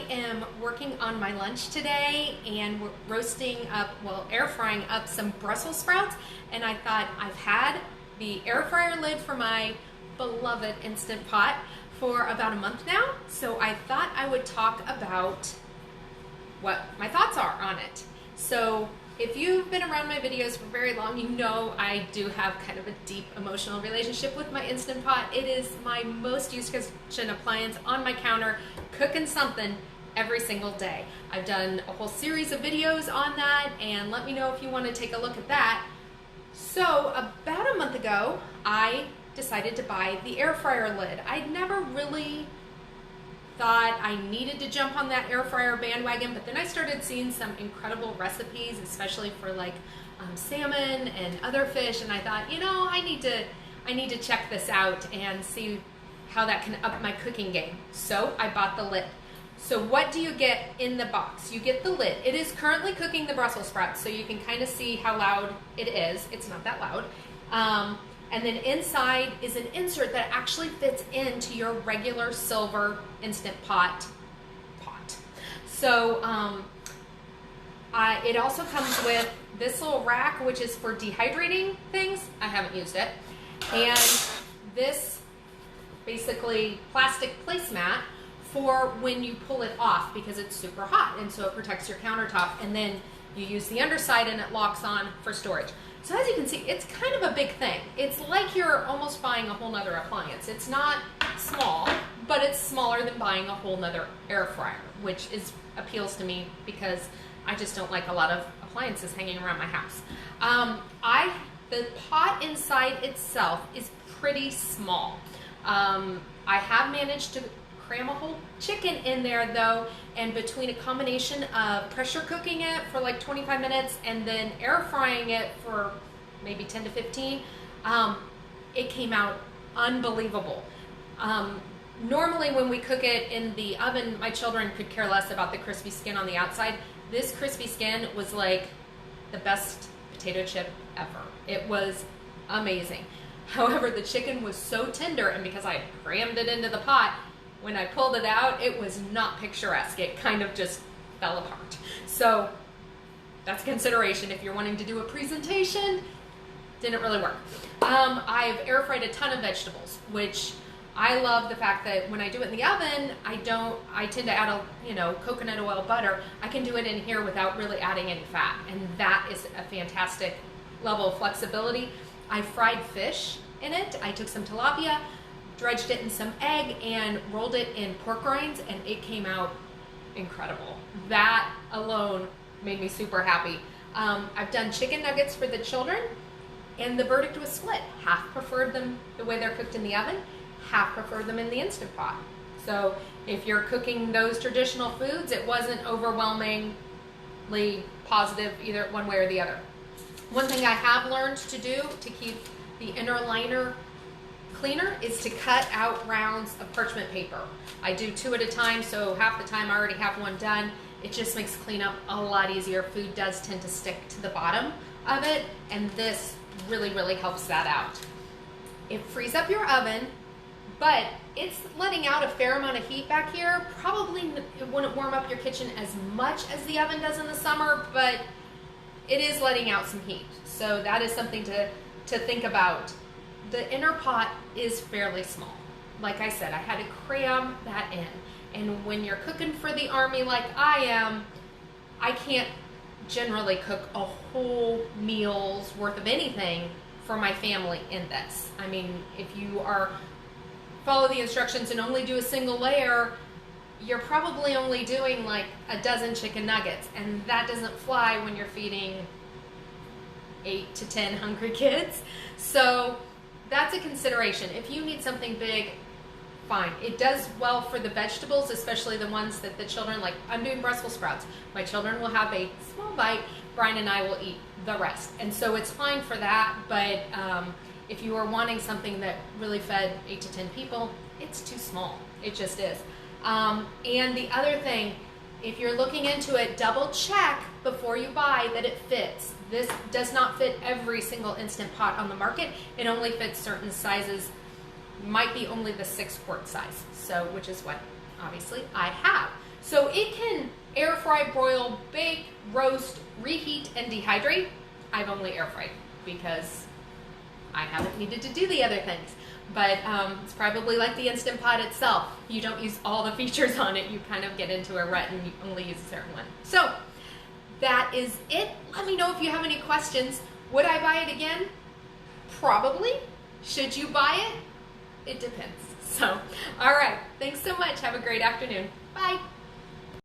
am working on my lunch today, and we're air frying up some Brussels sprouts. And I thought, I've had the air fryer lid for my beloved Instant Pot for about a month now, so I thought I would talk about what my thoughts are on it. So if you've been around my videos for very long, you know I do have kind of a deep emotional relationship with my Instant Pot. It is my most used kitchen appliance on my counter, cooking something every single day. I've done a whole series of videos on that, and let me know if you want to take a look at that. So about a month ago, I decided to buy the air fryer lid. I'd never really thought I needed to jump on that air fryer bandwagon, but then I started seeing some incredible recipes, especially for like salmon and other fish, and I thought, you know, I need to check this out and see how that can up my cooking game. So I bought the lid. So what do you get in the box? You get the lid. It is currently cooking the Brussels sprouts, so you can kind of see how loud it is. It's not that loud. And then inside is an insert that actually fits into your regular silver Instant Pot. So it also comes with this little rack, which is for dehydrating things. I haven't used it. And this basically plastic placemat for when you pull it off, because it's super hot, and so it protects your countertop, and then you use the underside and it locks on for storage. So as you can see, it's kind of a big thing. It's like you're almost buying a whole nother appliance. It's not small, but it's smaller than buying a whole nother air fryer, which appeals to me because I just don't like a lot of appliances hanging around my house. The pot inside itself is pretty small. I have managed to cram a whole chicken in there though, and between a combination of pressure cooking it for like 25 minutes and then air frying it for maybe 10 to 15, it came out unbelievable. Normally when we cook it in the oven, my children could care less about the crispy skin on the outside. This crispy skin was like the best potato chip ever. It was amazing. However, the chicken was so tender, and because I crammed it into the pot, when I pulled it out, it was not picturesque. It kind of just fell apart. So that's a consideration if you're wanting to do a presentation. Didn't really work. I've air fried a ton of vegetables, which I love the fact that when I do it in the oven, I tend to add coconut oil, butter. I can do it in here without really adding any fat, and that is a fantastic level of flexibility. I fried fish in it. I took some tilapia, dredged it in some egg, and rolled it in pork rinds, and it came out incredible. That alone made me super happy. I've done chicken nuggets for the children, and the verdict was split. Half preferred them the way they're cooked in the oven, half preferred them in the Instant Pot. So if you're cooking those traditional foods, it wasn't overwhelmingly positive either one way or the other. One thing I have learned to do to keep the inner liner cleaner is to cut out rounds of parchment paper. I do 2 at a time, so half the time I already have one done. It just makes cleanup a lot easier. Food does tend to stick to the bottom of it, and this really, really helps that out. It frees up your oven, but it's letting out a fair amount of heat back here. Probably it wouldn't warm up your kitchen as much as the oven does in the summer, but it is letting out some heat. So that is something to think about. The inner pot is fairly small. Like I said, I had to cram that in. And when you're cooking for the Army like I am, I can't generally cook a whole meal's worth of anything for my family in this. I mean, if you follow the instructions and only do a single layer, you're probably only doing like a dozen chicken nuggets, and that doesn't fly when you're feeding 8 to 10 hungry kids. So that's a consideration. If you need something big, fine. It does well for the vegetables, especially the ones that the children like. I'm doing Brussels sprouts. My children will have a small bite. Brian and I will eat the rest. And so it's fine for that, but if you are wanting something that really fed 8 to 10 people, it's too small. It just is. And the other thing, if you're looking into it, double check before you buy that it fits. This does not fit every single Instant Pot on the market. It only fits certain sizes, might be only the 6-quart size, so which is what obviously I have. So it can air fry, broil, bake, roast, reheat, and dehydrate. I've only air fried because I haven't needed to do the other things. But it's probably like the Instant Pot itself. You don't use all the features on it. You kind of get into a rut and you only use a certain one. So that is it. Let me know if you have any questions. Would I buy it again? Probably. Should you buy it? It depends. So, all right. Thanks so much. Have a great afternoon. Bye.